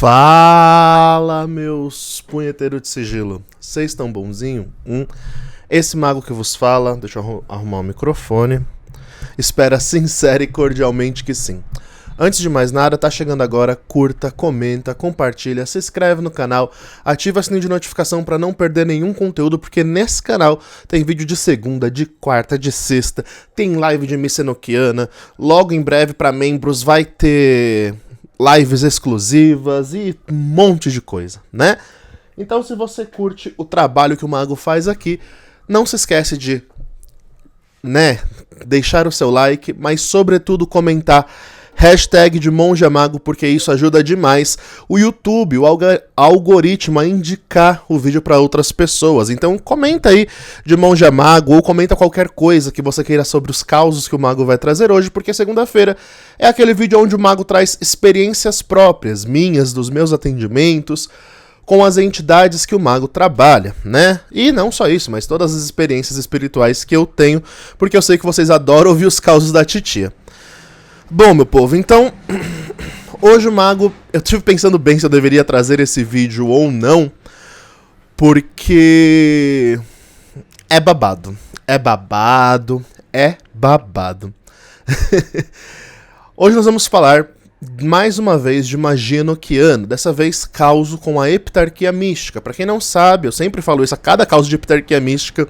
Fala, meus punheteiros de sigilo. Vocês estão bonzinho? Esse mago que vos fala, deixa eu arrumar o microfone, espera sincera e cordialmente que sim. Antes de mais nada, tá chegando agora, curta, comenta, compartilha, se inscreve no canal, ativa o sininho de notificação para não perder nenhum conteúdo, porque nesse canal tem vídeo de segunda, de quarta, de sexta, tem live de missa enoquiana, logo em breve para membros vai ter lives exclusivas e um monte de coisa, né? Então se você curte o trabalho que o mago faz aqui, não se esquece de, deixar o seu like, mas sobretudo comentar hashtag de Monge Mago, porque isso ajuda demais o YouTube, o algoritmo a indicar o vídeo para outras pessoas. Então comenta aí de Monge Mago ou comenta qualquer coisa que você queira sobre os causos que o mago vai trazer hoje, porque segunda-feira é aquele vídeo onde o mago traz experiências próprias, minhas, dos meus atendimentos, com as entidades que o mago trabalha, né? E não só isso, mas todas as experiências espirituais que eu tenho, porque eu sei que vocês adoram ouvir os causos da titia. Bom, meu povo, então, hoje o mago, eu estive pensando bem se eu deveria trazer esse vídeo ou não, porque é babado. Hoje nós vamos falar mais uma vez de magia enoquiana, dessa vez causo com a heptarquia mística. Pra quem não sabe, eu sempre falo isso a cada causo de heptarquia mística.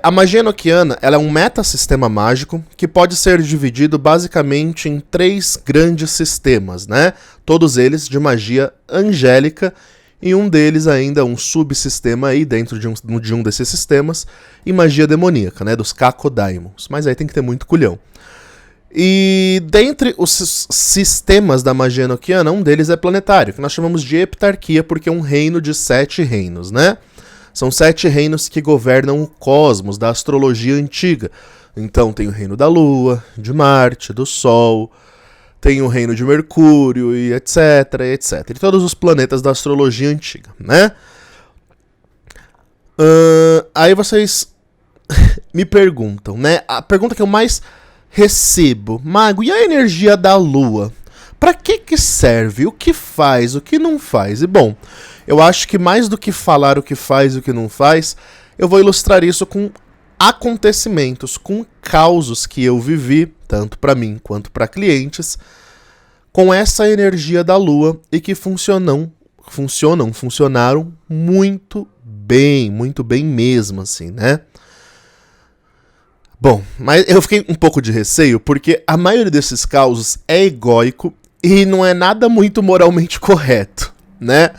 A magia enoquiana ela é um metasistema mágico que pode ser dividido basicamente em 3 grandes sistemas, né? Todos eles de magia angélica e um deles ainda um subsistema aí dentro de um desses sistemas e magia demoníaca, né? Dos Cacoddaimons. Mas aí tem que ter muito culhão. E dentre os sistemas da magia enoquiana, um deles é planetário, que nós chamamos de heptarquia porque é um reino de 7 reinos, né? São 7 reinos que governam o cosmos da astrologia antiga. Então tem o reino da Lua, de Marte, do Sol, tem o reino de Mercúrio e etc, etc. E todos os planetas da astrologia antiga, né? Aí vocês me perguntam, né? A pergunta que eu mais recebo, mago, e a energia da Lua? Pra que serve? O que faz? O que não faz? E bom, eu acho que mais do que falar o que faz e o que não faz, eu vou ilustrar isso com acontecimentos, com causos que eu vivi, tanto para mim quanto para clientes, com essa energia da Lua e que funcionaram muito bem mesmo, assim, né? Bom, mas eu fiquei um pouco de receio porque a maioria desses causos é egóico e não é nada muito moralmente correto, né?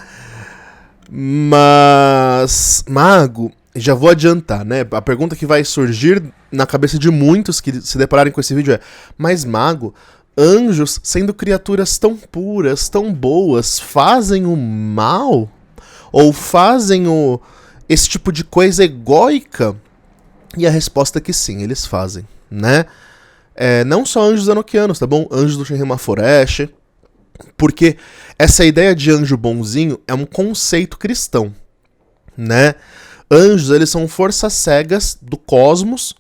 Mas, mago, já vou adiantar, né? A pergunta que vai surgir na cabeça de muitos que se depararem com esse vídeo é: mas, mago, anjos, sendo criaturas tão puras, tão boas, fazem o mal? Ou fazem esse tipo de coisa egóica? E a resposta é que sim, eles fazem, né? Não só anjos enoquianos, tá bom? Anjos do Shenrima Foresh, porque essa ideia de anjo bonzinho é um conceito cristão, né? Anjos, eles são forças cegas do cosmos,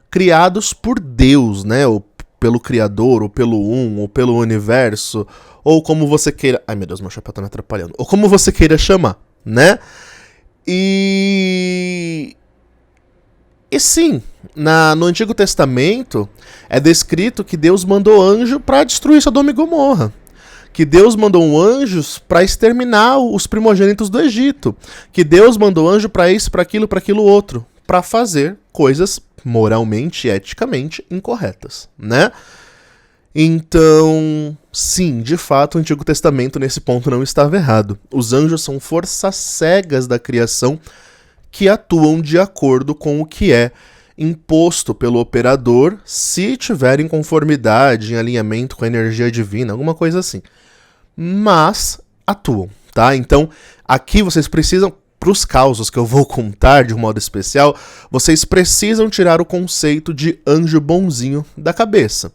criados por Deus, né? Ou pelo Criador, ou pelo ou pelo Universo, ou como você queira... Ai, meu Deus, meu chapéu tá me atrapalhando. Ou como você queira chamar, né? E sim, no Antigo Testamento é descrito que Deus mandou anjo para destruir Sodoma e Gomorra. Que Deus mandou anjos para exterminar os primogênitos do Egito. Que Deus mandou anjo para isso, para aquilo outro. Para fazer coisas moralmente e eticamente incorretas, né? Então, sim, de fato, o Antigo Testamento nesse ponto não estava errado. Os anjos são forças cegas da criação que atuam de acordo com o que é imposto pelo operador, se tiver em conformidade, em alinhamento com a energia divina, alguma coisa assim. Mas atuam, tá? Então, aqui vocês precisam, para os causos que eu vou contar de um modo especial, vocês precisam tirar o conceito de anjo bonzinho da cabeça.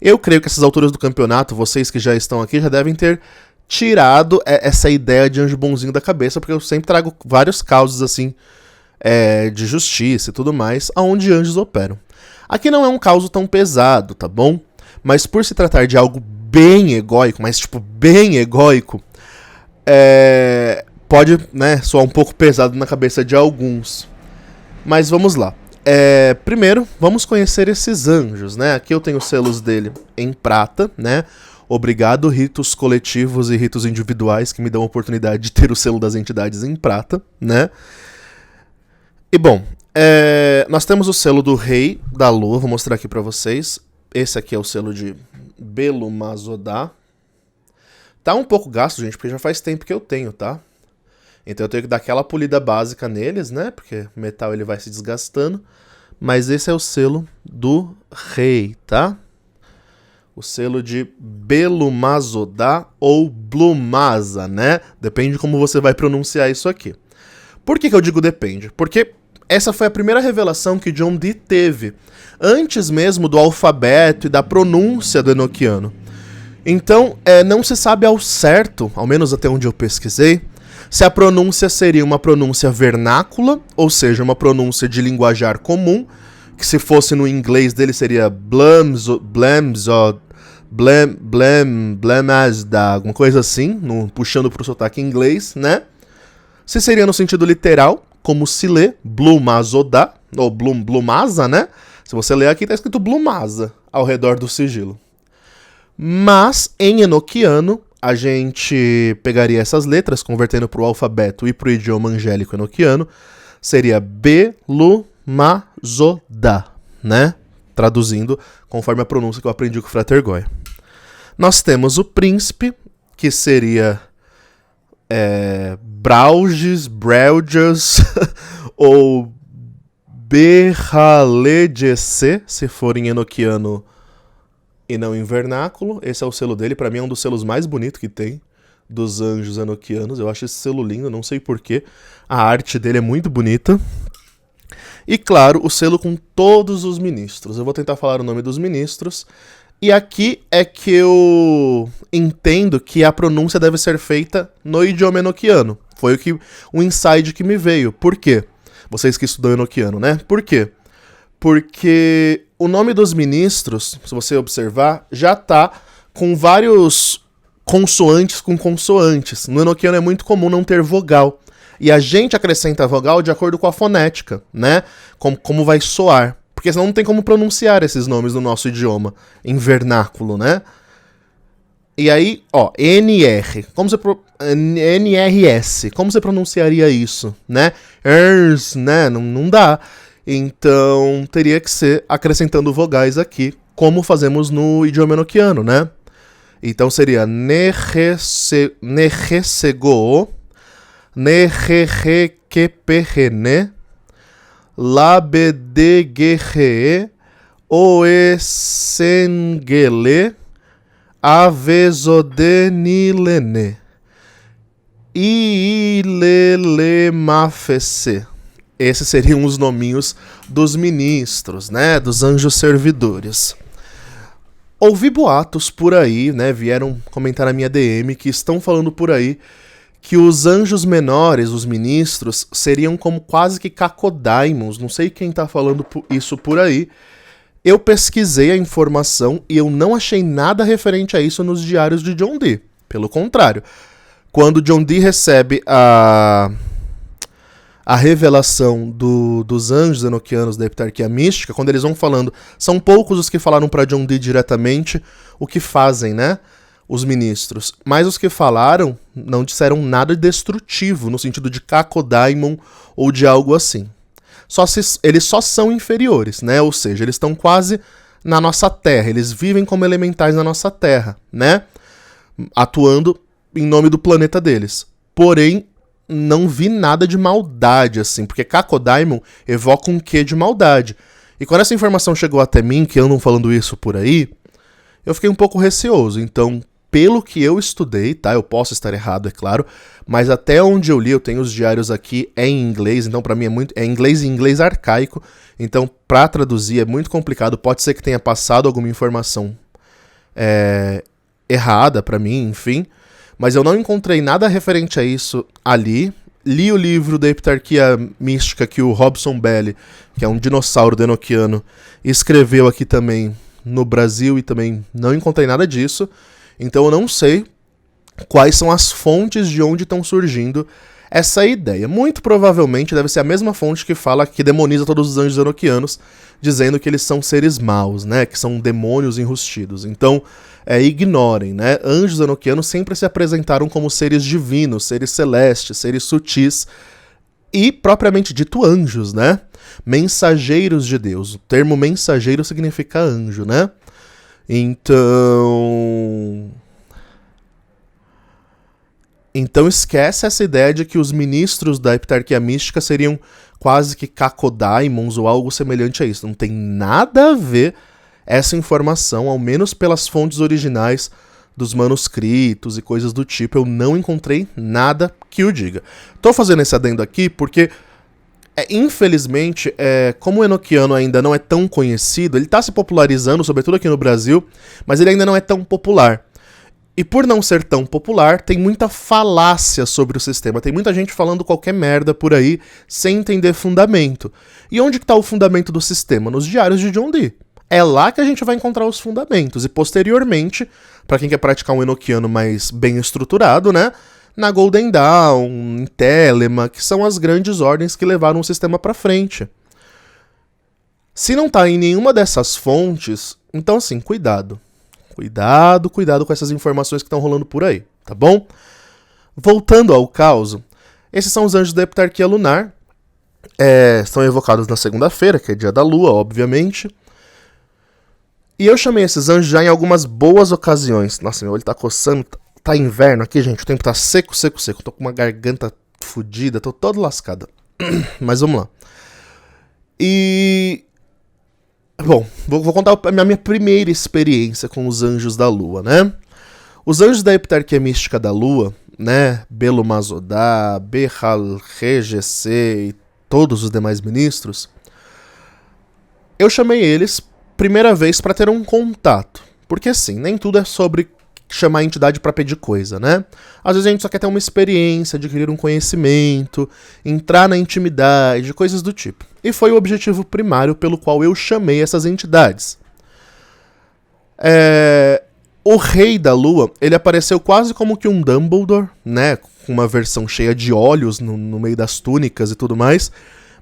Eu creio que essas alturas do campeonato, vocês que já estão aqui, já devem ter tirado essa ideia de anjo bonzinho da cabeça, porque eu sempre trago vários causos assim, de justiça e tudo mais, aonde anjos operam. Aqui não é um caso tão pesado, tá bom? Mas por se tratar de algo bem egóico, mas tipo, bem egóico, pode, né, soar um pouco pesado na cabeça de alguns. Mas vamos lá. Primeiro, vamos conhecer esses anjos, né? Aqui eu tenho os selos dele em prata, né? Obrigado, ritos coletivos e ritos individuais que me dão a oportunidade de ter o selo das entidades em prata, né? E bom, nós temos o selo do Rei da Lua, vou mostrar aqui pra vocês. Esse aqui é o selo de Belo Mazodá. Tá um pouco gasto, gente, porque já faz tempo que eu tenho, tá? Então eu tenho que dar aquela polida básica neles, né? Porque o metal ele vai se desgastando. Mas esse é o selo do Rei, tá? O selo de Belo Mazodá ou Blumasa, né? Depende de como você vai pronunciar isso aqui. Por que eu digo depende? Porque essa foi a primeira revelação que John Dee teve, antes mesmo do alfabeto e da pronúncia do Enochiano. Então, não se sabe ao certo, ao menos até onde eu pesquisei, se a pronúncia seria uma pronúncia vernácula, ou seja, uma pronúncia de linguajar comum, que se fosse no inglês dele seria blemazda, alguma coisa assim, puxando pro sotaque inglês, né? Se seria no sentido literal, como se lê Blumazodá, ou Blumasa, né? Se você ler aqui, tá escrito Blumasa ao redor do sigilo. Mas, em Enochiano, a gente pegaria essas letras, convertendo para o alfabeto e para o idioma angélico enochiano, seria Belumazodá, né? Traduzindo conforme a pronúncia que eu aprendi com o Frater Goya. Nós temos o príncipe, que seria Brauges, ou Berhaledjese, se for em enochiano e não em vernáculo. Esse é o selo dele, pra mim é um dos selos mais bonitos que tem, dos anjos enochianos. Eu acho esse selo lindo, não sei porquê. A arte dele é muito bonita. E claro, o selo com todos os ministros. Eu vou tentar falar o nome dos ministros. E aqui é que eu entendo que a pronúncia deve ser feita no idioma enochiano. Foi o insight que me veio. Por quê? Vocês que estudam enochiano, né? Por quê? Porque o nome dos ministros, se você observar, já tá com vários consoantes com consoantes. No enochiano é muito comum não ter vogal. E a gente acrescenta a vogal de acordo com a fonética, né? Como vai soar. Porque senão não tem como pronunciar esses nomes no nosso idioma, em vernáculo, né? E aí, ó, NR. NRS. Como você pronunciaria isso, né? Ers, né? Não dá. Então, teria que ser acrescentando vogais aqui, como fazemos no idioma enochiano, né? Então seria Nerresego, Nerrerequeperene, Labedegere, Oesengele, Avezodenilene, Ilelemafese. Esses seriam os nominhos dos ministros, né, dos anjos servidores. Ouvi boatos por aí, né, vieram comentar na minha DM, que estão falando por aí que os anjos menores, os ministros, seriam como quase que cacodaimons. Não sei quem tá falando isso por aí. Eu pesquisei a informação e eu não achei nada referente a isso nos diários de John Dee. Pelo contrário, quando John Dee recebe a revelação dos anjos enochianos da heptarquia mística, quando eles vão falando, são poucos os que falaram para John Dee diretamente o que fazem, né, os ministros. Mas os que falaram não disseram nada destrutivo, no sentido de cacodaimon ou de algo assim. Eles só são inferiores, né, ou seja, eles estão quase na nossa terra, eles vivem como elementais na nossa terra, né, atuando em nome do planeta deles. Porém, não vi nada de maldade, assim, porque Cacodaimon evoca um quê de maldade. E quando essa informação chegou até mim, que andam falando isso por aí, eu fiquei um pouco receoso. Então, pelo que eu estudei, tá? Eu posso estar errado, é claro, mas até onde eu li, eu tenho os diários aqui, é em inglês, então pra mim é inglês e inglês arcaico, então pra traduzir é muito complicado, pode ser que tenha passado alguma informação errada pra mim, enfim, mas eu não encontrei nada referente a isso ali. Li o livro da heptarquia mística que o Robson Belli, que é um dinossauro do enochiano, escreveu aqui também no Brasil e também não encontrei nada disso. Então eu não sei quais são as fontes de onde estão surgindo essa ideia. Muito provavelmente deve ser a mesma fonte que fala, que demoniza todos os anjos enoquianos, dizendo que eles são seres maus, né? Que são demônios enrustidos. Então, ignorem, né? Anjos enoquianos sempre se apresentaram como seres divinos, seres celestes, seres sutis e, propriamente dito, anjos, né? Mensageiros de Deus. O termo mensageiro significa anjo, né? Então esquece essa ideia de que os ministros da heptarquia mística seriam quase que cacodaimons ou algo semelhante a isso. Não tem nada a ver essa informação, ao menos pelas fontes originais dos manuscritos e coisas do tipo. Eu não encontrei nada que o diga. Tô fazendo esse adendo aqui porque, infelizmente, como o enoquiano ainda não é tão conhecido, ele tá se popularizando, sobretudo aqui no Brasil, mas ele ainda não é tão popular. E por não ser tão popular, tem muita falácia sobre o sistema. Tem muita gente falando qualquer merda por aí, sem entender fundamento. E onde que tá o fundamento do sistema? Nos diários de John Dee. É lá que a gente vai encontrar os fundamentos. E posteriormente, para quem quer praticar um enoquiano mais bem estruturado, né? Na Golden Dawn, em Telema, que são as grandes ordens que levaram o sistema para frente. Se não tá em nenhuma dessas fontes, então assim, cuidado. Cuidado com essas informações que estão rolando por aí, tá bom? Voltando ao caos, esses são os anjos da heptarquia lunar. São evocados na segunda-feira, que é dia da lua, obviamente. E eu chamei esses anjos já em algumas boas ocasiões. Nossa, meu olho tá coçando, tá inverno aqui, gente, o tempo tá seco. Tô com uma garganta fodida, tô todo lascado. Mas vamos lá. Bom, vou contar a minha primeira experiência com os anjos da lua, né? Os anjos da heptarquia mística da lua, né? Belo Mazodá, Behal, Regc e todos os demais ministros, eu chamei eles primeira vez para ter um contato. Porque assim, nem tudo é sobre chamar a entidade para pedir coisa, né? Às vezes a gente só quer ter uma experiência, adquirir um conhecimento, entrar na intimidade, coisas do tipo. E foi o objetivo primário pelo qual eu chamei essas entidades. O Rei da Lua, ele apareceu quase como que um Dumbledore, né? Com uma versão cheia de olhos no meio das túnicas e tudo mais.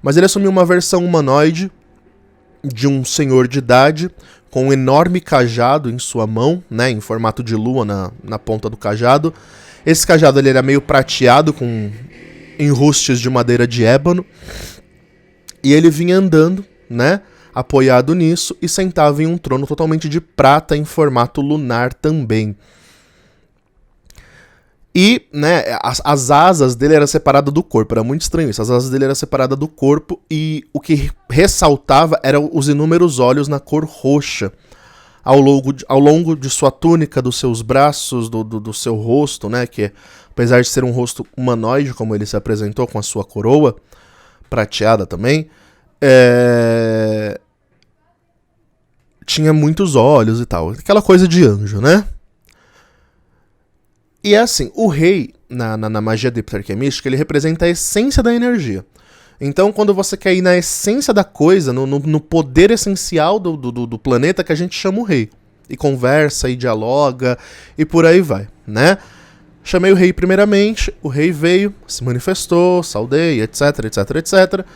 Mas ele assumiu uma versão humanoide de um senhor de idade, com um enorme cajado em sua mão, né, em formato de lua na ponta do cajado. Esse cajado ele era meio prateado, com enrustes de madeira de ébano. E ele vinha andando, né, apoiado nisso, e sentava em um trono totalmente de prata em formato lunar também. E, né, as asas dele eram separadas do corpo, era muito estranho isso, as asas dele eram separadas do corpo e o que ressaltava eram os inúmeros olhos na cor roxa ao longo de sua túnica, dos seus braços, do seu rosto, né, que apesar de ser um rosto humanoide, como ele se apresentou com a sua coroa, prateada também, tinha muitos olhos e tal, aquela coisa de anjo, né? E é assim, o rei, na magia da heptarquia mística, ele representa a essência da energia. Então, quando você quer ir na essência da coisa, no poder essencial do planeta, que a gente chama o rei. E conversa, e dialoga, e por aí vai, né? Chamei o rei primeiramente, o rei veio, se manifestou, saudei, etc, etc, etc.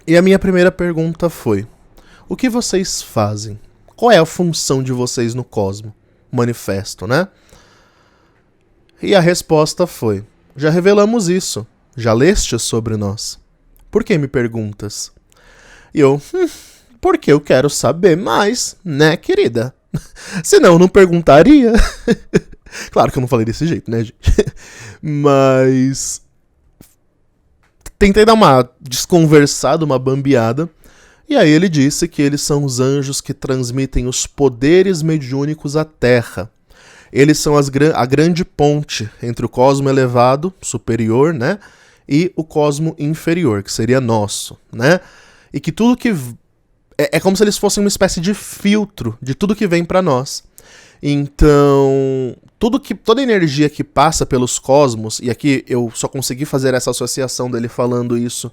E a minha primeira pergunta foi: o que vocês fazem? Qual é a função de vocês no cosmo? Manifesto, né? E a resposta foi: já revelamos isso. Já leste sobre nós. Por que me perguntas? E eu, porque eu quero saber mais, né, querida? Senão eu não perguntaria. Claro que eu não falei desse jeito, né, gente? Mas tentei dar uma desconversada, uma bambeada. E aí ele disse que eles são os anjos que transmitem os poderes mediúnicos à Terra. Eles são a grande ponte entre o cosmo elevado, superior, né? E o cosmo inferior, que seria nosso, né? E que tudo que... É como se eles fossem uma espécie de filtro de tudo que vem para nós. Então, toda energia que passa pelos cosmos, e aqui eu só consegui fazer essa associação dele falando isso,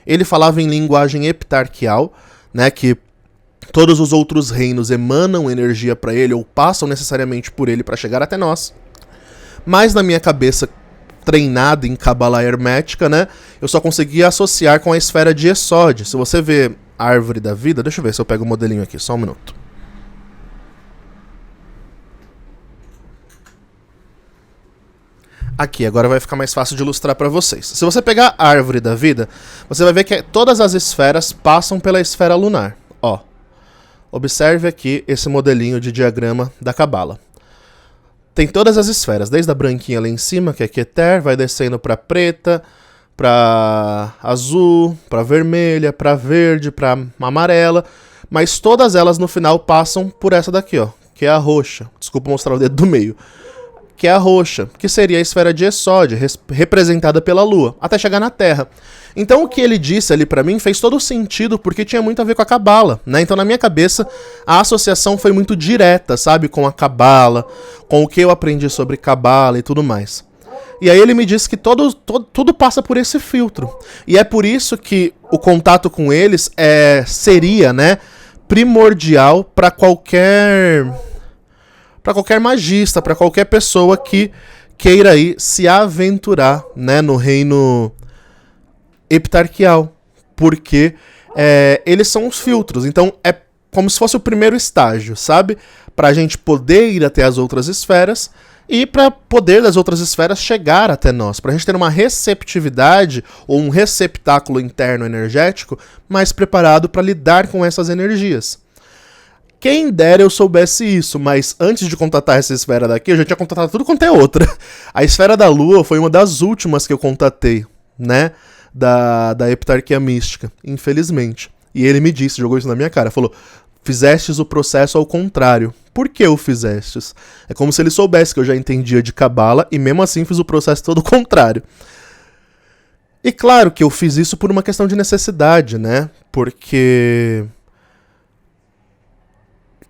ele falava em linguagem heptarquial, né? Que Todos os outros reinos emanam energia para ele ou passam necessariamente por ele para chegar até nós. Mas na minha cabeça treinada em Cabala hermética, né, eu só conseguia associar com a esfera de Yesod. Se você vê a árvore da vida, deixa eu ver se eu pego o modelinho aqui, só um minuto. Aqui, agora vai ficar mais fácil de ilustrar para vocês. Se você pegar a árvore da vida, você vai ver que todas as esferas passam pela esfera lunar. Ó, observe aqui esse modelinho de diagrama da Cabala. Tem todas as esferas, desde a branquinha lá em cima, que é Keter, vai descendo para preta, para azul, para vermelha, para verde, para amarela, mas todas elas no final passam por essa daqui, ó, que é a roxa. Desculpa mostrar o dedo do meio. Que é a roxa, que seria a esfera de Yesod, representada pela Lua, até chegar na Terra. Então o que ele disse ali pra mim fez todo sentido, porque tinha muito a ver com a Cabala, né? Então na minha cabeça a associação foi muito direta, sabe? Com a Cabala, com o que eu aprendi sobre Cabala e tudo mais. E aí ele me disse que tudo passa por esse filtro. E é por isso que o contato com eles seria, né, primordial para qualquer magista, para qualquer pessoa que queira aí se aventurar, né, no reino heptarquial, porque eles são os filtros, então é como se fosse o primeiro estágio, sabe? Pra gente poder ir até as outras esferas e para poder das outras esferas chegar até nós, pra gente ter uma receptividade ou um receptáculo interno energético mais preparado para lidar com essas energias. Quem dera eu soubesse isso, mas antes de contatar essa esfera daqui, eu já tinha contatado tudo quanto é outra. A esfera da Lua foi uma das últimas que eu contatei, né, da heptarquia mística, infelizmente. E ele me disse, jogou isso na minha cara, falou: fizestes o processo ao contrário. Por que o fizestes? É como se ele soubesse que eu já entendia de Cabala e mesmo assim fiz o processo todo ao contrário. E claro que eu fiz isso por uma questão de necessidade, né, porque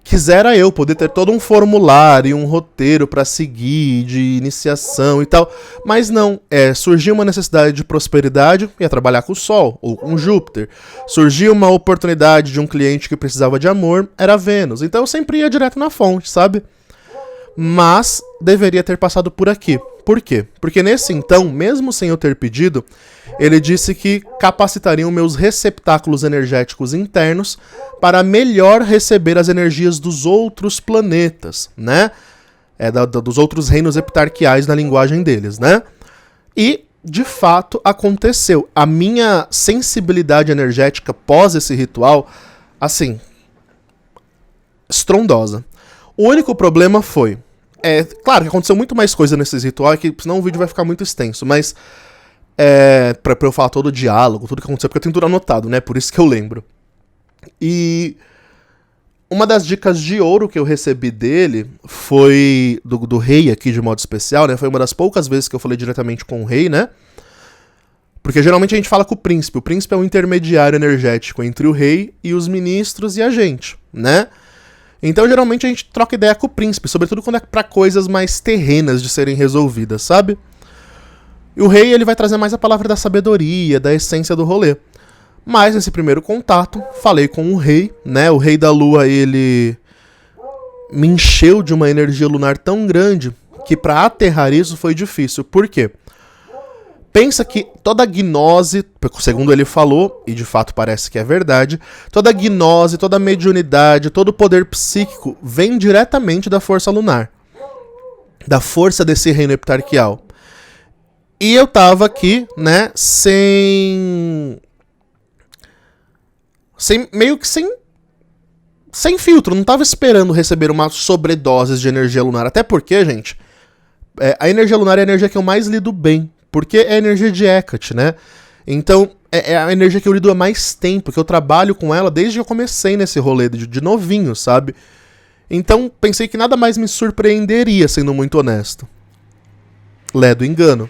quisera eu poder ter todo um formulário e um roteiro para seguir de iniciação e tal, mas não, surgiu uma necessidade de prosperidade, ia trabalhar com o Sol ou com Júpiter. Surgiu uma oportunidade de um cliente que precisava de amor, era Vênus. Então eu sempre ia direto na fonte, sabe? Mas deveria ter passado por aqui. Por quê? Porque nesse então, mesmo sem eu ter pedido, ele disse que capacitariam meus receptáculos energéticos internos para melhor receber as energias dos outros planetas, né? Dos outros reinos heptarquiais na linguagem deles, né? E, de fato, aconteceu. A minha sensibilidade energética pós esse ritual, assim, estrondosa. O único problema foi... claro que aconteceu muito mais coisa nesses rituais, que senão o vídeo vai ficar muito extenso, mas pra eu falar todo o diálogo, tudo que aconteceu, porque eu tenho tudo anotado, né? Por isso que eu lembro. E uma das dicas de ouro que eu recebi dele foi do rei aqui de modo especial, né? Foi uma das poucas vezes que eu falei diretamente com o rei, né? Porque geralmente a gente fala com o príncipe. O príncipe é um intermediário energético entre o rei e os ministros e a gente, né? Então, geralmente, a gente troca ideia com o príncipe, sobretudo quando é pra coisas mais terrenas de serem resolvidas, sabe? E o rei, ele vai trazer mais a palavra da sabedoria, da essência do rolê. Mas, nesse primeiro contato, falei com o rei, né? O rei da lua, ele me encheu de uma energia lunar tão grande que pra aterrar isso foi difícil. Por quê? Pensa que toda gnose, segundo ele falou, e de fato parece que é verdade, toda gnose, toda mediunidade, todo poder psíquico vem diretamente da força lunar. Da força desse reino heptarquial. E eu tava aqui, né, sem filtro, não tava esperando receber uma sobredose de energia lunar. Até porque, gente, a energia lunar é a energia que eu mais lido bem. Porque é a energia de Hecate, né? Então, é a energia que eu lido há mais tempo, que eu trabalho com ela desde que eu comecei nesse rolê de novinho, sabe? Então, pensei que nada mais me surpreenderia, sendo muito honesto. Ledo engano.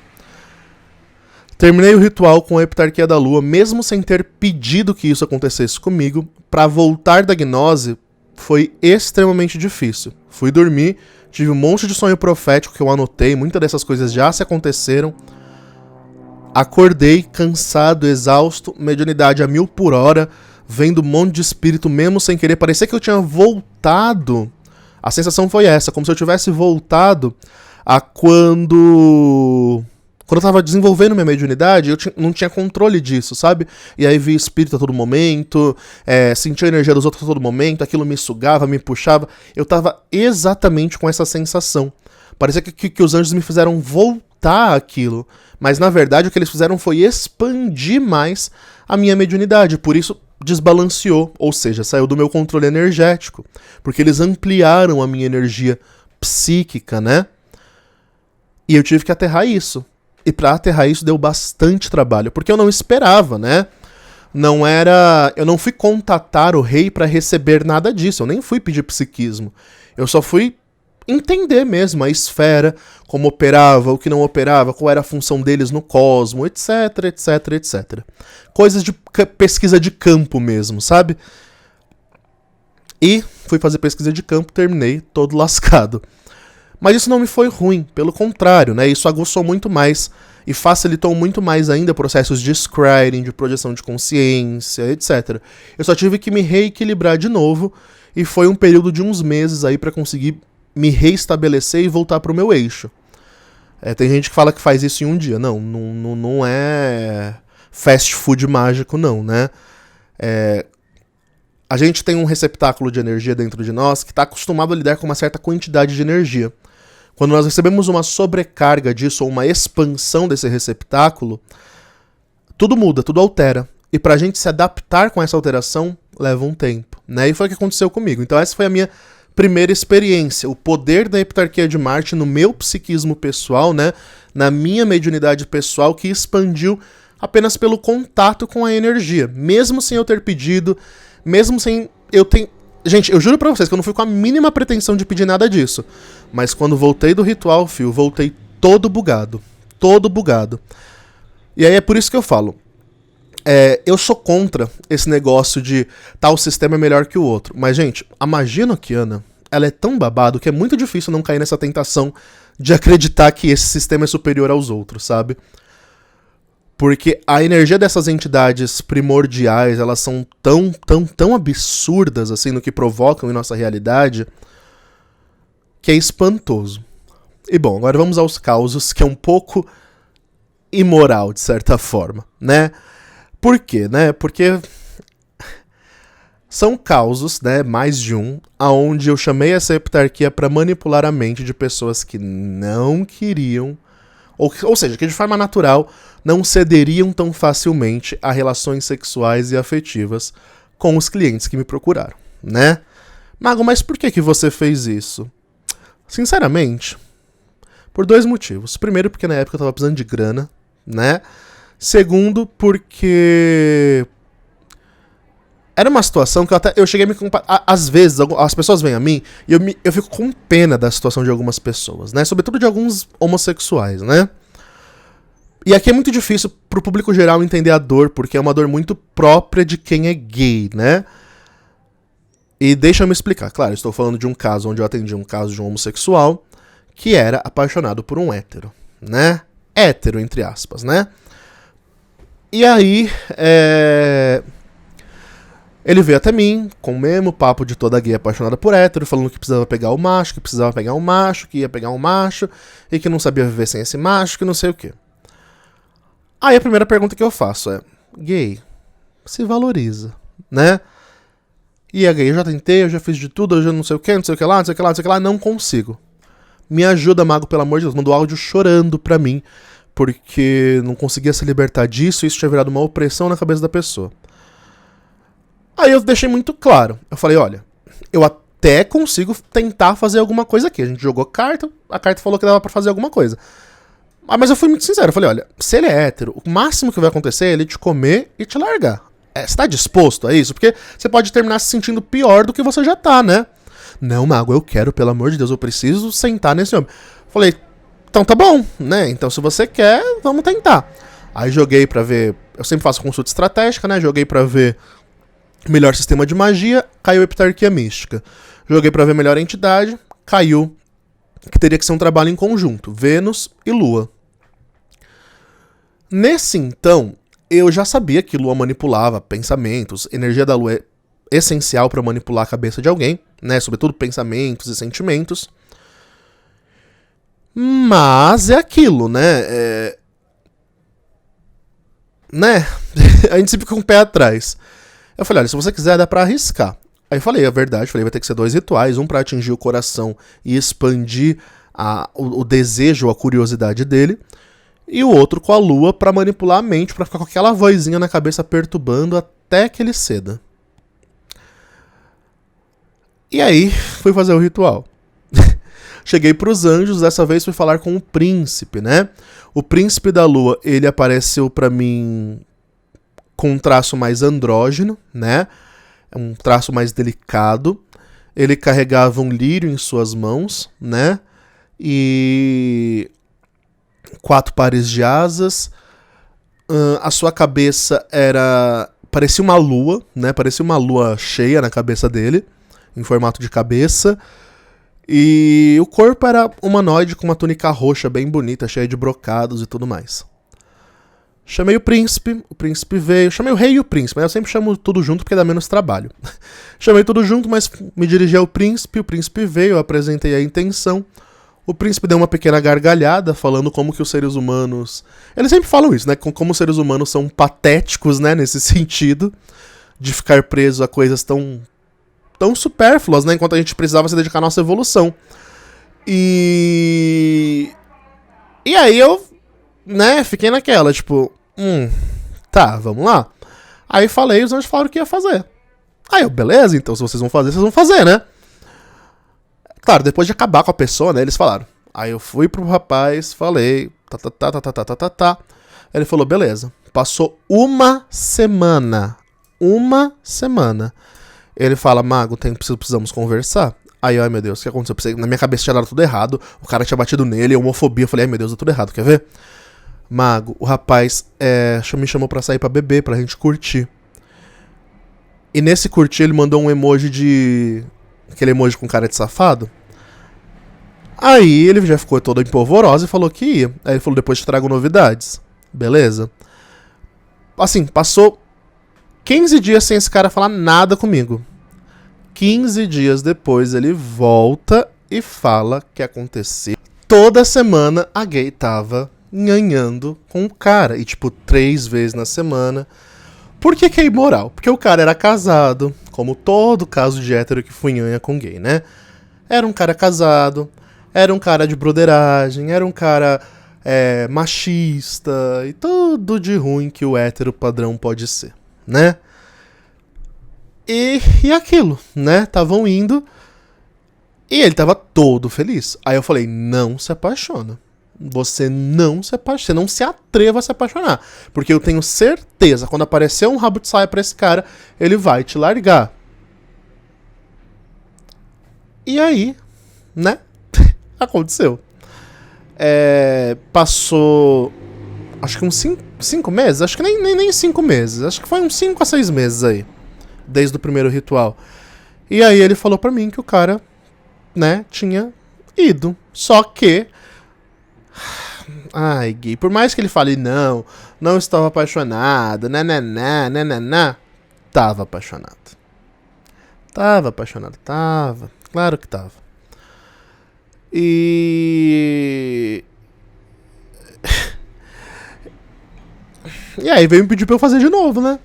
Terminei o ritual com a heptarquia da lua, mesmo sem ter pedido que isso acontecesse comigo. Pra voltar da gnose, foi extremamente difícil. Fui dormir, tive um monte de sonho profético que eu anotei, muitas dessas coisas já se aconteceram. Acordei cansado, exausto, mediunidade a 1000 por hora, vendo um monte de espírito mesmo sem querer. Parecia que eu tinha voltado. A sensação foi essa, como se eu tivesse voltado a quando eu tava desenvolvendo minha mediunidade, eu não tinha controle disso, sabe? E aí vi espírito a todo momento, sentia a energia dos outros a todo momento, aquilo me sugava, me puxava. Eu tava exatamente com essa sensação. Parecia que os anjos me fizeram voltar àquilo. Mas na verdade o que eles fizeram foi expandir mais a minha mediunidade. Por isso desbalanceou, ou seja, saiu do meu controle energético. Porque eles ampliaram a minha energia psíquica, né? E eu tive que aterrar isso. E pra aterrar isso deu bastante trabalho, porque eu não esperava, né? Eu não fui contatar o rei pra receber nada disso, eu nem fui pedir psiquismo. Eu só fui entender mesmo a esfera, como operava, o que não operava, qual era a função deles no cosmo, etc, etc, etc. Coisas de pesquisa de campo mesmo, sabe? E fui fazer pesquisa de campo, terminei todo lascado. Mas isso não me foi ruim, pelo contrário, né? Isso aguçou muito mais e facilitou muito mais ainda processos de scrying, de projeção de consciência, etc. Eu só tive que me reequilibrar de novo e foi um período de uns meses aí pra conseguir me reestabelecer e voltar pro meu eixo. Tem gente que fala que faz isso em um dia. Não é fast food mágico, não, né? A gente tem um receptáculo de energia dentro de nós que está acostumado a lidar com uma certa quantidade de energia. Quando nós recebemos uma sobrecarga disso ou uma expansão desse receptáculo, tudo muda, tudo altera. E pra gente se adaptar com essa alteração, leva um tempo, né? E foi o que aconteceu comigo. Então essa foi a minha primeira experiência. O poder da Heptarquia de Marte no meu psiquismo pessoal, né? Na minha mediunidade pessoal, que expandiu apenas pelo contato com a energia. Mesmo sem eu ter pedido, mesmo sem eu ter... Gente, eu juro pra vocês que eu não fui com a mínima pretensão de pedir nada disso. Mas quando voltei do ritual, voltei todo bugado. Todo bugado. E aí é por isso que eu falo. Eu sou contra esse negócio de tal sistema é melhor que o outro. Mas, gente, a magia enoquiana, ela é tão babado que é muito difícil não cair nessa tentação de acreditar que esse sistema é superior aos outros, sabe? Porque a energia dessas entidades primordiais, elas são tão absurdas, assim, no que provocam em nossa realidade, que é espantoso. E bom, agora vamos aos causos, que é um pouco imoral, de certa forma, né? Por quê, né? Porque são causos, né, mais de um, aonde eu chamei essa heptarquia para manipular a mente de pessoas que não queriam, ou seja, que de forma natural não cederiam tão facilmente a relações sexuais e afetivas com os clientes que me procuraram, né? Mago, mas por que você fez isso? Sinceramente, por dois motivos. Primeiro, porque na época eu tava precisando de grana, né? Segundo, porque era uma situação que eu cheguei a me comparar. Às vezes, as pessoas vêm a mim e eu fico com pena da situação de algumas pessoas, né? Sobretudo de alguns homossexuais, né? E aqui é muito difícil pro público geral entender a dor, porque é uma dor muito própria de quem é gay, né? E deixa eu me explicar. Claro, estou falando de um caso onde eu atendi um caso de um homossexual que era apaixonado por um hétero, né? Hétero, entre aspas, né? E aí, ele veio até mim, com o mesmo papo de toda gay apaixonada por hétero, falando que precisava pegar o macho, que precisava pegar um macho, que ia pegar um macho, e que não sabia viver sem esse macho, que não sei o quê. Aí a primeira pergunta que eu faço é: gay, se valoriza, né? E a gay, eu já tentei, eu já fiz de tudo, eu já não sei o que, não sei o que lá, não sei o que lá, não sei o que lá, não consigo. Me ajuda, mago, pelo amor de Deus. Mandou áudio chorando pra mim, porque não conseguia se libertar disso e isso tinha virado uma opressão na cabeça da pessoa. Aí eu deixei muito claro. Eu falei, olha, eu até consigo tentar fazer alguma coisa aqui. A gente jogou carta, a carta falou que dava pra fazer alguma coisa. Mas eu fui muito sincero, eu falei, olha, se ele é hétero, o máximo que vai acontecer é ele te comer e te largar. Você tá disposto a isso? Porque você pode terminar se sentindo pior do que você já tá, né? Não, mago, eu quero, pelo amor de Deus, eu preciso sentar nesse homem. Falei, então tá bom, né? Então se você quer, vamos tentar. Aí joguei pra ver, eu sempre faço consulta estratégica, né? Joguei pra ver melhor sistema de magia, caiu heptarquia mística. Joguei pra ver melhor entidade, caiu que teria que ser um trabalho em conjunto, Vênus e Lua. Nesse então, eu já sabia que Lua manipulava pensamentos, energia da Lua é essencial para manipular a cabeça de alguém, né? Sobretudo pensamentos e sentimentos. Mas é aquilo, né? A gente sempre fica com o pé atrás. Eu falei, olha, se você quiser dá pra arriscar. Aí eu falei a verdade, falei, vai ter que ser 2 rituais, um pra atingir o coração e expandir o desejo, a curiosidade dele, e o outro com a Lua pra manipular a mente, pra ficar com aquela vozinha na cabeça perturbando até que ele ceda. E aí, fui fazer o ritual. Cheguei pros anjos, dessa vez fui falar com o príncipe, né? O príncipe da Lua, ele apareceu pra mim com um traço mais andrógeno, né? Um traço mais delicado. Ele carregava um lírio em suas mãos, né? E 4 pares de asas. A sua cabeça parecia uma lua, né? Parecia uma lua cheia na cabeça dele, em formato de cabeça. E o corpo era humanoide com uma túnica roxa bem bonita, cheia de brocados e tudo mais. Chamei o príncipe veio. Chamei o rei e o príncipe, mas eu sempre chamo tudo junto porque dá menos trabalho. Chamei tudo junto, mas me dirigi ao príncipe, o príncipe veio, eu apresentei a intenção. O príncipe deu uma pequena gargalhada, falando como que os seres humanos... Eles sempre falam isso, né? Como os seres humanos são patéticos, né? Nesse sentido, de ficar presos a coisas tão supérfluas, né? Enquanto a gente precisava se dedicar à nossa evolução. E aí eu, né, fiquei naquela, tipo... Tá, vamos lá. Aí falei, os anjos falaram que ia fazer. Aí eu, beleza, então se vocês vão fazer, né? Claro, depois de acabar com a pessoa, né, eles falaram. Aí eu fui pro rapaz, falei, tá. Ele falou, beleza. Passou uma semana. Ele fala, mago, precisamos conversar. Aí, ai meu Deus, o que aconteceu? Na minha cabeça tinha dado tudo errado, o cara tinha batido nele, homofobia. Eu falei, ai meu Deus, deu tudo errado, quer ver? Mago, o rapaz me chamou pra sair pra beber, pra gente curtir. E nesse curtir ele mandou um emoji aquele emoji com cara de safado. Aí ele já ficou todo empolvoroso e falou que ia. Aí ele falou, depois te trago novidades. Beleza. Assim, passou 15 dias sem esse cara falar nada comigo. 15 dias depois ele volta e fala que aconteceu. Toda semana a gay tava nhanhando com o cara. E tipo, 3 vezes na semana. Por que é imoral? Porque o cara era casado, como todo caso de hétero que funhanha com gay, né? Era um cara casado, era um cara de broderagem, era um cara machista e tudo de ruim que o hétero padrão pode ser, né? E aquilo, né? Estavam indo e ele tava todo feliz. Aí eu falei, não se apaixona. Você não se atreva a se apaixonar. Porque eu tenho certeza, quando aparecer um rabo de saia pra esse cara, ele vai te largar. E aí, né? Aconteceu. Passou, acho que uns 5 meses. Acho que nem 5 meses. Acho que foi uns 5 a 6 meses aí. Desde o primeiro ritual. E aí ele falou pra mim que o cara, né, tinha ido. Só que... Ai, gay, por mais que ele fale não estava apaixonado, tava apaixonado. Tava, claro que tava. E aí veio me pedir pra eu fazer de novo, né?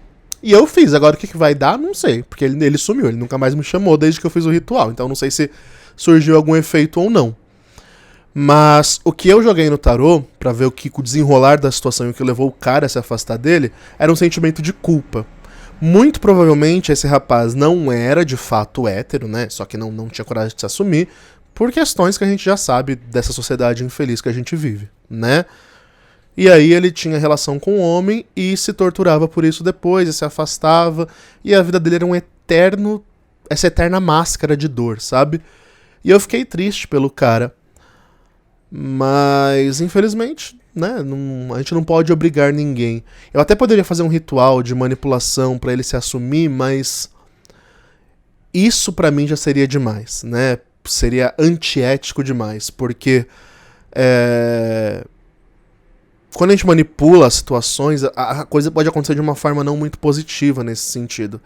E eu fiz, agora o que vai dar, não sei, porque ele sumiu, ele nunca mais me chamou desde que eu fiz o ritual, então não sei se surgiu algum efeito ou não. Mas o que eu joguei no tarô, pra ver o desenrolar da situação e o que levou o cara a se afastar dele, era um sentimento de culpa. Muito provavelmente esse rapaz não era de fato hétero, né? Só que não tinha coragem de se assumir, por questões que a gente já sabe dessa sociedade infeliz que a gente vive, né? E aí ele tinha relação com o homem e se torturava por isso depois, e se afastava, e a vida dele era essa eterna máscara de dor, sabe? E eu fiquei triste pelo cara. Mas, infelizmente, né, a gente não pode obrigar ninguém. Eu até poderia fazer um ritual de manipulação pra ele se assumir, mas isso pra mim já seria demais, né? Seria antiético demais, porque quando a gente manipula as situações, a coisa pode acontecer de uma forma não muito positiva nesse sentido.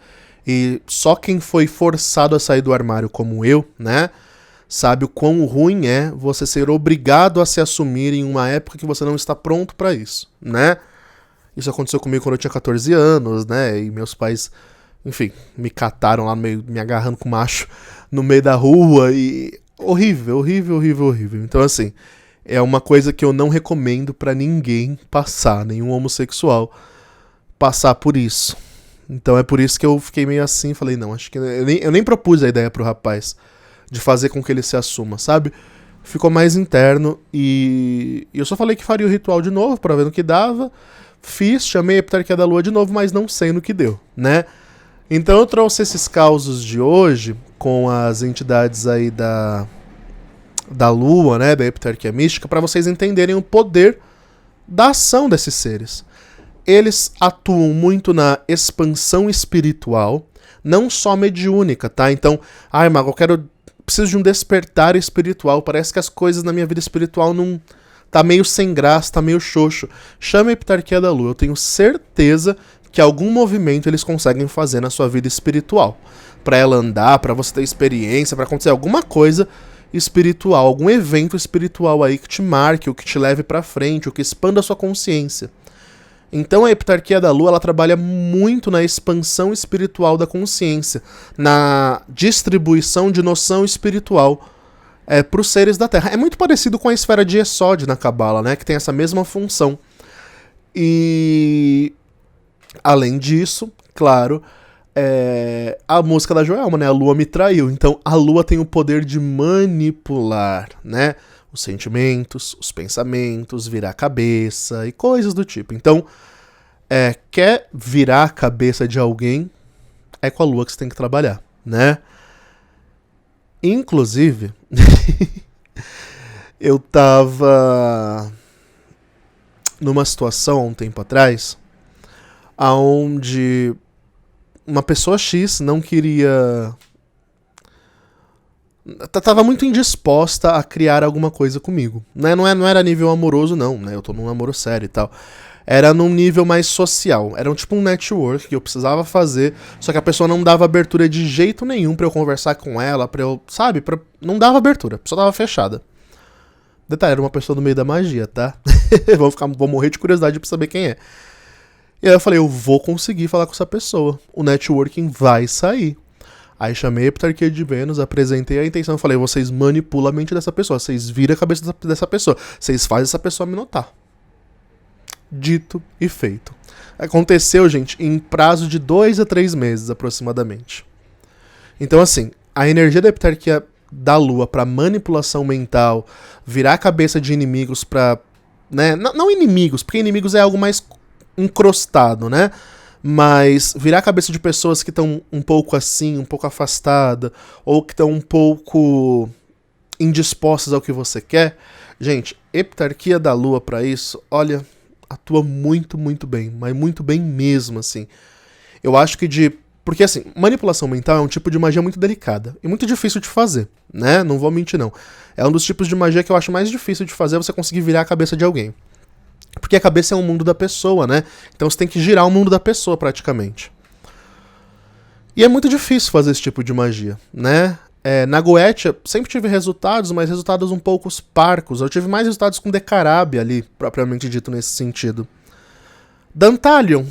E só quem foi forçado a sair do armário como eu, né, sabe o quão ruim é você ser obrigado a se assumir em uma época que você não está pronto pra isso, né? Isso aconteceu comigo quando eu tinha 14 anos, né, e meus pais, enfim, me cataram lá no meio, me agarrando com macho no meio da rua e... horrível, horrível, horrível, horrível. Então, assim, é uma coisa que eu não recomendo pra ninguém passar, nenhum homossexual passar por isso. Então é por isso que eu fiquei meio assim, falei, não, acho que... Eu nem propus a ideia pro rapaz de fazer com que ele se assuma, sabe? Ficou mais interno e eu só falei que faria o ritual de novo pra ver no que dava. Fiz, chamei a Heptarquia da Lua de novo, mas não sei no que deu, né? Então eu trouxe esses causos de hoje com as entidades aí da Lua, né, da Heptarquia Mística, para vocês entenderem o poder da ação desses seres. Eles atuam muito na expansão espiritual, não só mediúnica, tá? Então, ai, mago, preciso de um despertar espiritual, parece que as coisas na minha vida espiritual não... tá meio sem graça, tá meio xoxo. Chame a Heptarquia da Lua, eu tenho certeza que algum movimento eles conseguem fazer na sua vida espiritual. Pra ela andar, pra você ter experiência, pra acontecer alguma coisa espiritual, algum evento espiritual aí que te marque, ou que te leve pra frente, ou que expanda a sua consciência. Então a Heptarquia da Lua, ela trabalha muito na expansão espiritual da consciência, na distribuição de noção espiritual para os seres da Terra. É muito parecido com a esfera de Yesod na Cabala, né, que tem essa mesma função. E além disso, claro, a música da Joelma, né, a Lua me traiu. Então a Lua tem o poder de manipular, né, os sentimentos, os pensamentos, virar a cabeça e coisas do tipo. Então, quer virar a cabeça de alguém, é com a Lua que você tem que trabalhar, né? Inclusive, eu tava numa situação há um tempo atrás, onde uma pessoa X não queria... tava muito indisposta a criar alguma coisa comigo. Né? Não era nível amoroso, não, né? Eu tô num namoro sério e tal. Era num nível mais social. Era tipo um network que eu precisava fazer, só que a pessoa não dava abertura de jeito nenhum pra eu conversar com ela, pra eu... sabe? Não dava abertura, a pessoa tava fechada. Detalhe, era uma pessoa do meio da magia, tá? Vou morrer de curiosidade pra saber quem é. E aí eu falei, eu vou conseguir falar com essa pessoa. O networking vai sair. Aí chamei a Heptarquia de Vênus, apresentei a intenção, falei, vocês manipulam a mente dessa pessoa, vocês viram a cabeça dessa pessoa, vocês fazem essa pessoa me notar. Dito e feito. Aconteceu, gente, em prazo de 2 a 3 meses, aproximadamente. Então, assim, a energia da Heptarquia da Lua pra manipulação mental, virar a cabeça de inimigos pra... né? Não inimigos, porque inimigos é algo mais encrostado, né? Mas virar a cabeça de pessoas que estão um pouco assim, um pouco afastadas, ou que estão um pouco indispostas ao que você quer. Gente, Heptarquia da Lua pra isso, olha, atua muito, muito bem, mas muito bem mesmo, assim. Eu acho que porque, assim, manipulação mental é um tipo de magia muito delicada e muito difícil de fazer, né? Não vou mentir, não. É um dos tipos de magia que eu acho mais difícil de fazer, você conseguir virar a cabeça de alguém. Porque a cabeça é um mundo da pessoa, né? Então você tem que girar o mundo da pessoa, praticamente. E é muito difícil fazer esse tipo de magia, né? Na Goetia sempre tive resultados, mas resultados um pouco parcos. Eu tive mais resultados com Decarabia ali, propriamente dito nesse sentido. Dantalion,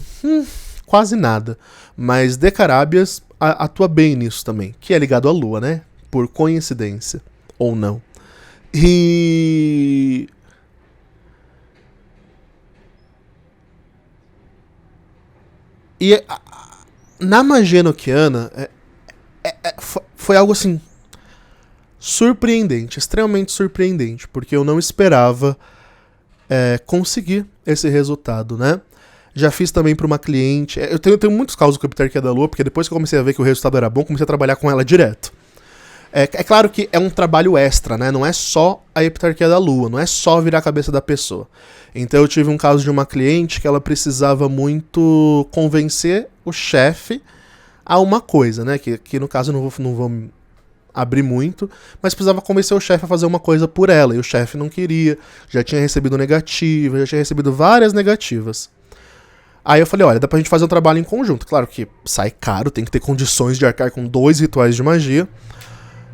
quase nada. Mas Decarabias atua bem nisso também, que é ligado à Lua, né? Por coincidência, ou não. E... na magia enoquiana foi algo assim surpreendente, extremamente surpreendente, porque eu não esperava conseguir esse resultado, né? Já fiz também para uma cliente, eu tenho muitos casos com a Heptarquia da Lua, porque depois que eu comecei a ver que o resultado era bom, comecei a trabalhar com ela direto. É claro que é um trabalho extra, né? Não é só a Heptarquia da Lua, não é só virar a cabeça da pessoa. Então eu tive um caso de uma cliente que ela precisava muito convencer o chefe a uma coisa, né? Que no caso eu não vou abrir muito, mas precisava convencer o chefe a fazer uma coisa por ela, e o chefe não queria, já tinha recebido negativa, já tinha recebido várias negativas. Aí eu falei, olha, dá pra gente fazer um trabalho em conjunto. Claro que sai caro, tem que ter condições de arcar com 2 rituais de magia,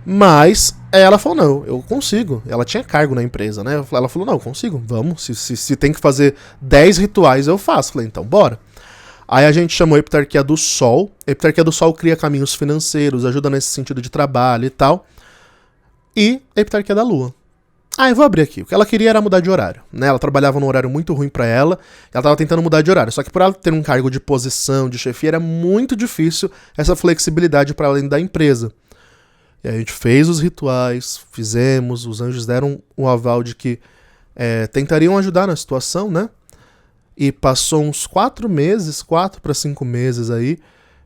mas ela falou, não, eu consigo. Ela tinha cargo na empresa, né? Ela falou, não, eu consigo, vamos, se tem que fazer 10 rituais eu faço. Falei, então bora. Aí a gente chamou a Heptarquia do Sol. A Heptarquia do Sol cria caminhos financeiros, ajuda nesse sentido de trabalho e tal. E a Heptarquia da Lua. Eu vou abrir aqui. O que ela queria era mudar de horário, né? Ela trabalhava num horário muito ruim pra ela, ela tava tentando mudar de horário. Só que por ela ter um cargo de posição, de chefia, era muito difícil essa flexibilidade pra ela dentro da empresa. E aí a gente fez os rituais, fizemos, os anjos deram o aval de que tentariam ajudar na situação, né? E passou uns 4 para 5 meses aí,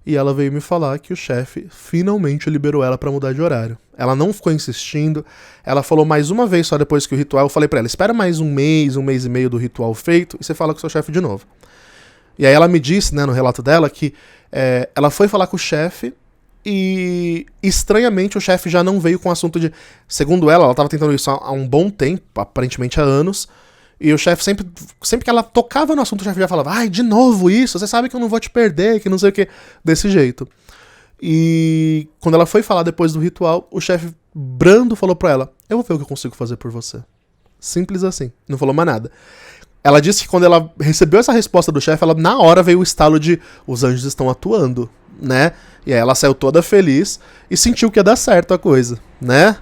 e ela veio me falar que o chefe finalmente liberou ela pra mudar de horário. Ela não ficou insistindo, ela falou mais uma vez só depois que o ritual, eu falei pra ela, espera mais um mês e meio do ritual feito, e você fala com o seu chefe de novo. E aí ela me disse, né, no relato dela, que ela foi falar com o chefe, e estranhamente o chefe já não veio com o assunto de... Segundo ela estava tentando isso há um bom tempo, aparentemente há anos, e o chefe sempre que ela tocava no assunto, o chefe já falava, ai, de novo isso, você sabe que eu não vou te perder, que não sei o que, desse jeito. E quando ela foi falar depois do ritual, o chefe brando falou pra ela, eu vou ver o que eu consigo fazer por você. Simples assim, não falou mais nada. Ela disse que quando ela recebeu essa resposta do chefe, ela na hora veio o estalo de os anjos estão atuando, né? E aí ela saiu toda feliz e sentiu que ia dar certo a coisa, né?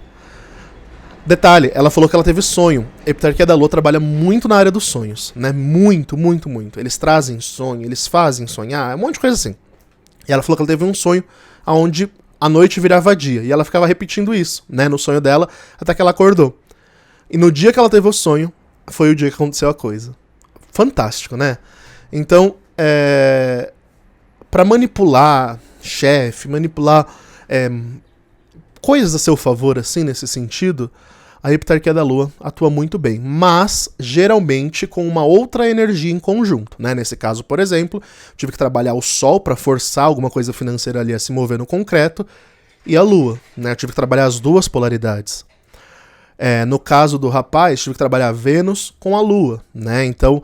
Detalhe, ela falou que ela teve sonho. A Heptarquia da Lua trabalha muito na área dos sonhos, né? Muito, muito, muito. Eles trazem sonho, eles fazem sonhar, um monte de coisa assim. E ela falou que ela teve um sonho onde a noite virava dia. E ela ficava repetindo isso, né? No sonho dela, até que ela acordou. E no dia que ela teve o sonho, foi o dia que aconteceu a coisa. Fantástico, né? Então, pra manipular chefe, manipular coisas a seu favor, assim, nesse sentido, a Heptarquia da Lua atua muito bem, mas geralmente com uma outra energia em conjunto, né? Nesse caso, por exemplo, tive que trabalhar o Sol para forçar alguma coisa financeira ali a se mover no concreto, e a Lua, né? Eu tive que trabalhar as duas polaridades. No caso do rapaz, tive que trabalhar Vênus com a Lua, né? Então,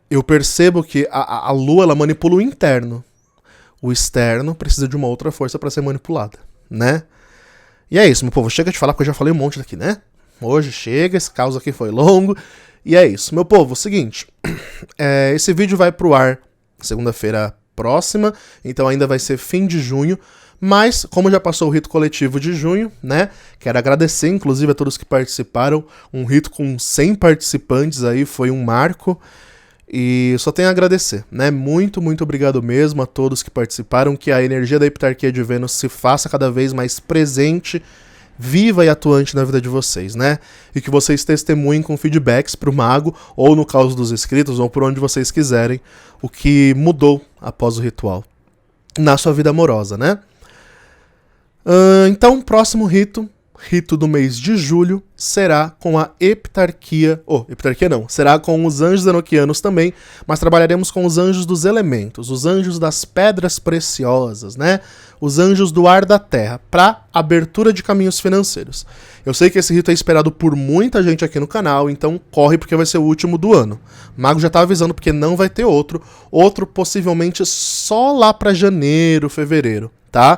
eu percebo que a Lua ela manipula o interno. O externo precisa de uma outra força para ser manipulada, né? E é isso, meu povo. Chega de falar, porque eu já falei um monte daqui, né? Hoje chega, esse caos aqui foi longo. E é isso. Meu povo, seguinte. Esse vídeo vai pro ar segunda-feira próxima, então ainda vai ser fim de junho. Mas, como já passou o rito coletivo de junho, né? Quero agradecer, inclusive, a todos que participaram. Um rito com 100 participantes aí foi um marco. E só tenho a agradecer, né? Muito, muito obrigado mesmo a todos que participaram, que a energia da Heptarquia de Vênus se faça cada vez mais presente, viva e atuante na vida de vocês, né? E que vocês testemunhem com feedbacks pro mago, ou no caso dos inscritos, ou por onde vocês quiserem, o que mudou após o ritual na sua vida amorosa, né? Então, próximo rito do mês de julho, será com a Heptarquia... Heptarquia não, será com os anjos enoquianos também, mas trabalharemos com os anjos dos elementos, os anjos das pedras preciosas, né? Os anjos do ar da terra, para abertura de caminhos financeiros. Eu sei que esse rito é esperado por muita gente aqui no canal, então corre porque vai ser o último do ano. O mago já tá avisando porque não vai ter outro possivelmente só lá para janeiro, fevereiro, tá?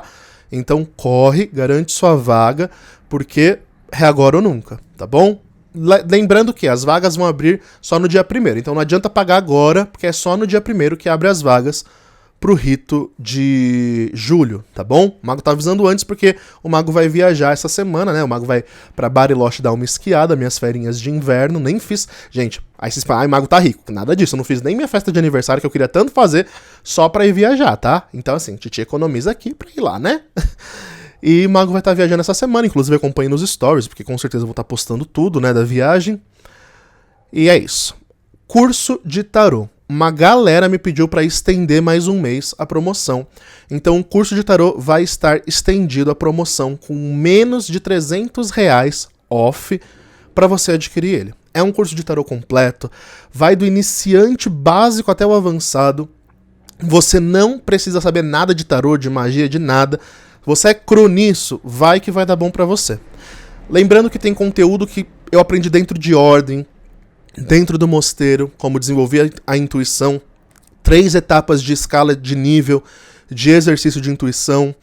Então corre, garante sua vaga, porque é agora ou nunca, tá bom? Lembrando que as vagas vão abrir só no dia 1º, então não adianta pagar agora, porque é só no dia 1º que abre as vagas pro rito de julho, tá bom? O mago tá avisando antes porque o mago vai viajar essa semana, né? O mago vai pra Bariloche dar uma esquiada, minhas ferinhas de inverno, nem fiz... Gente, aí vocês falam, o mago tá rico. Nada disso, eu não fiz nem minha festa de aniversário que eu queria tanto fazer só pra ir viajar, tá? Então assim, Titi economiza aqui pra ir lá, né? E o mago vai estar viajando essa semana, inclusive acompanhe nos stories, porque com certeza eu vou estar postando tudo, né, da viagem. E é isso. Curso de tarô. Uma galera me pediu para estender mais um mês a promoção. Então o curso de tarô vai estar estendido a promoção com menos de R$300 off para você adquirir ele. É um curso de tarô completo, vai do iniciante básico até o avançado. Você não precisa saber nada de tarô, de magia, de nada. Você é cru nisso, vai que vai dar bom pra você. Lembrando que tem conteúdo que eu aprendi dentro de ordem, dentro do mosteiro, como desenvolver a intuição, 3 etapas de escala de nível, de exercício de intuição.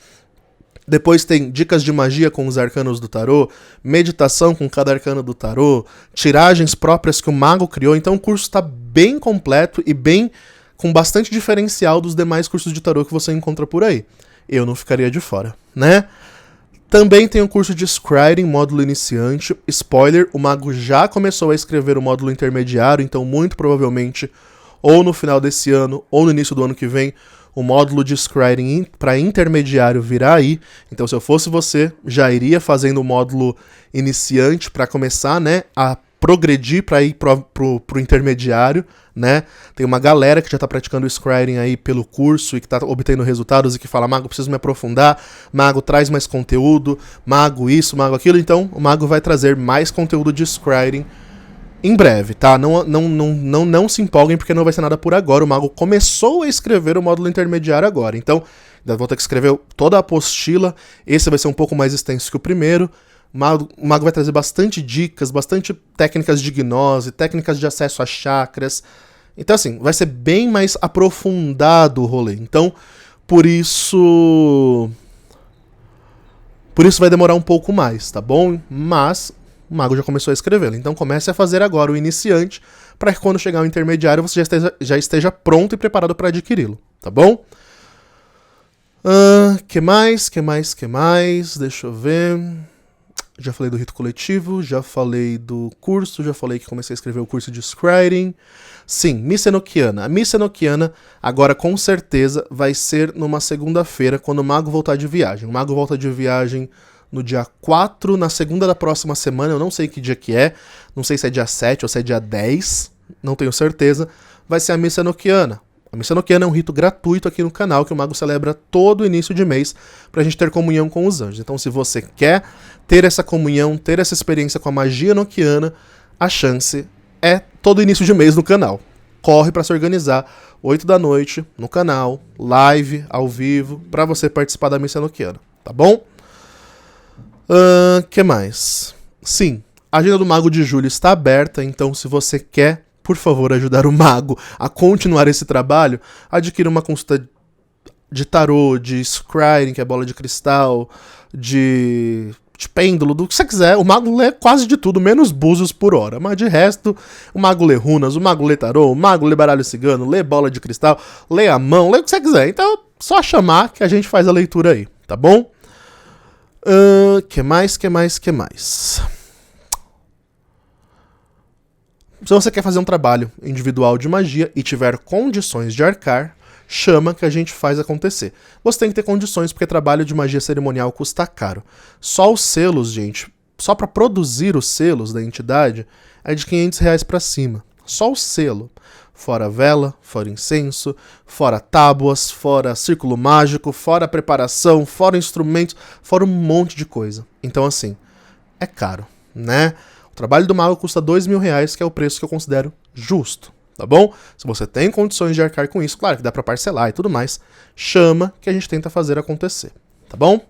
Depois tem dicas de magia com os arcanos do tarô, meditação com cada arcano do tarô, tiragens próprias que o mago criou. Então o curso está bem completo e bem com bastante diferencial dos demais cursos de tarô que você encontra por aí. Eu não ficaria de fora, né? Também tem o curso de Scrying, módulo iniciante. Spoiler, o mago já começou a escrever o módulo intermediário, então muito provavelmente ou no final desse ano ou no início do ano que vem, o módulo de Scrying para intermediário virá aí. Então, se eu fosse você, já iria fazendo o módulo iniciante para começar, né, a progredir para ir pro intermediário, né? Tem uma galera que já tá praticando o Scrying aí pelo curso e que tá obtendo resultados e que fala: Mago, preciso me aprofundar, Mago, traz mais conteúdo, Mago isso, Mago aquilo. Então, o Mago vai trazer mais conteúdo de Scrying em breve, tá? Não se empolguem porque não vai ser nada por agora. O Mago começou a escrever o módulo intermediário agora. Então, ainda vou ter que escrever toda a apostila. Esse vai ser um pouco mais extenso que o primeiro. O Mago vai trazer bastante dicas, bastante técnicas de gnose, técnicas de acesso a chakras. Então, assim, vai ser bem mais aprofundado o rolê. Então, por isso vai demorar um pouco mais, tá bom? Mas o Mago já começou a escrevê-lo. Então comece a fazer agora o iniciante, para que quando chegar o intermediário você já esteja pronto e preparado para adquiri-lo, tá bom? Que mais? Deixa eu ver. Já falei do rito coletivo, já falei do curso, já falei que comecei a escrever o curso de Scrying. Sim, Missa Enochiana. A Missa Enochiana agora com certeza vai ser numa segunda-feira, quando o Mago voltar de viagem. O Mago volta de viagem no dia 4, na segunda da próxima semana, eu não sei que dia que é, não sei se é dia 7 ou se é dia 10, não tenho certeza, vai ser a Missa Enochiana. A Missa Enochiana é um rito gratuito aqui no canal que o Mago celebra todo início de mês pra gente ter comunhão com os anjos. Então, se você quer ter essa comunhão, ter essa experiência com a magia enochiana, a chance é todo início de mês no canal. Corre pra se organizar, 8 da noite, no canal, live, ao vivo, pra você participar da Missa Enochiana, tá bom? Que mais? Sim, a agenda do Mago de Julho está aberta, então se você quer, por favor, ajudar o Mago a continuar esse trabalho, adquira uma consulta de tarô, de Scrying, que é bola de cristal, de pêndulo, do que você quiser. O Mago lê quase de tudo, menos búzios por hora. Mas de resto, o Mago lê runas, o Mago lê tarô, o Mago lê baralho cigano, lê bola de cristal, lê a mão, lê o que você quiser. Então, só chamar que a gente faz a leitura aí, tá bom? Que mais? Se você quer fazer um trabalho individual de magia e tiver condições de arcar, chama que a gente faz acontecer. Você tem que ter condições, porque trabalho de magia cerimonial custa caro. Só os selos, gente, só para produzir os selos da entidade, é de R$500 para cima. Só o selo. Fora vela, fora incenso, fora tábuas, fora círculo mágico, fora preparação, fora instrumentos, fora um monte de coisa. Então, assim, é caro, né? O trabalho do Mago custa R$2.000, que é o preço que eu considero justo, tá bom? Se você tem condições de arcar com isso, claro que dá pra parcelar e tudo mais, chama que a gente tenta fazer acontecer, tá bom?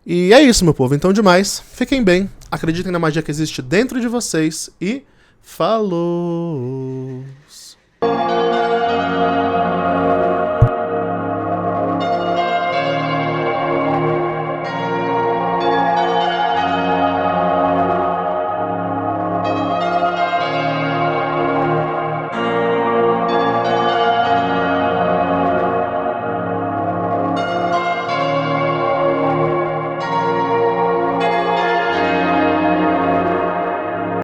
E é isso, meu povo. Então, demais, fiquem bem, acreditem na magia que existe dentro de vocês e falou!